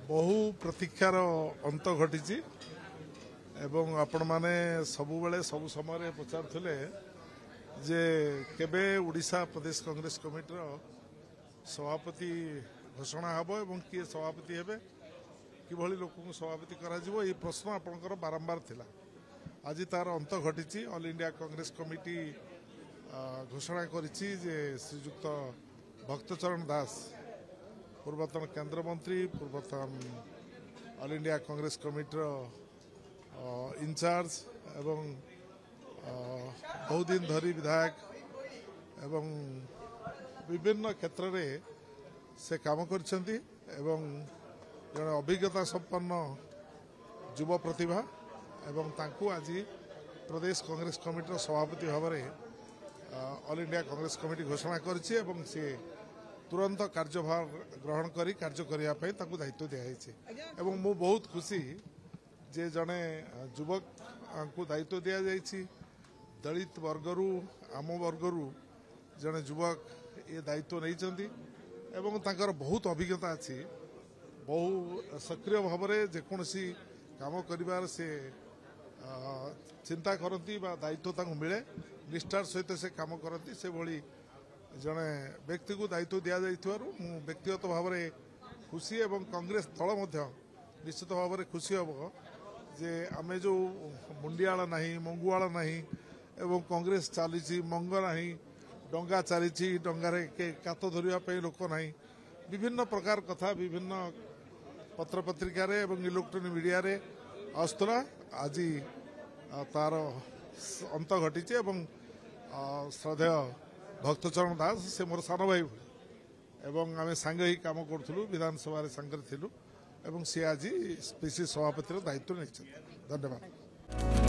बहु प्रतीक्षार अंत घटी आपण मैंने सबु बेले सब समय पचारुले जे केबे उड़ीसा प्रदेश कांग्रेस कमिटीर सभापति घोषणा हम एवं किए सभापति हेबे किभली लोक सभापति करा जीवो ये प्रश्न आपणकर बारंबार थिला। आज तार अंत घटी ऑल इंडिया कांग्रेस कमिटी घोषणा करिछि जे श्रीयुक्त भक्तचरण दास पूर्वतन केंद्र मंत्री पूर्वतन ऑल इंडिया कांग्रेस कमिटीर इंचार्ज एवं बहुत दिन धरी विधायक एवं विभिन्न क्षेत्र में से काम करछंती एवं जड़े अभिज्ञता संपन्न युवा प्रतिभा एवं तांकु आज प्रदेश कांग्रेस कमिटीर सभापति भाव में ऑल इंडिया कांग्रेस कमिटी घोषणा करिछि एवं से तुरंत कार्यभार ग्रहण करी कार्य करने तांकु दायित्व दिखाई एवं मु बहुत खुशी जे जड़े युवक को दायित्व दि जाइछि दलित वर्गरू आम वर्गरू जड़े युवक ये दायित्व नहीं एवं तांकर बहुत अभिज्ञता अच्छी बहु सक्रिय भाव में जेकोसी काम करिवार से चिंता करती दायित्व तांको मिले निष्ठार सहित से काम करती से भली जड़े व्यक्ति को दायित्व दि जाइथिबारु मु व्यक्तिगत भाव में खुशी एवं कांग्रेस दल निश्चित भाव में खुशी हम जे आमे जो मुंडियाला नहीं मंगुआला नहीं एवं कांग्रेस चली मंग नहीं डंगा चली डंगारे के कात धरने लोक नहीं विभिन्न प्रकार कथा विभिन्न पत्र पत्रिकार एवं इलेक्ट्रोनिक मीडिया रे आसुला आज तार अंत घटी श्रद्धेय भक्तचरण दास से मोर सान भाई एवं आम सांग ही काम करूँ विधानसभा सांगे थिलु एवं सी आज पीसी सभापतिर दायित्व नहीं। धन्यवाद।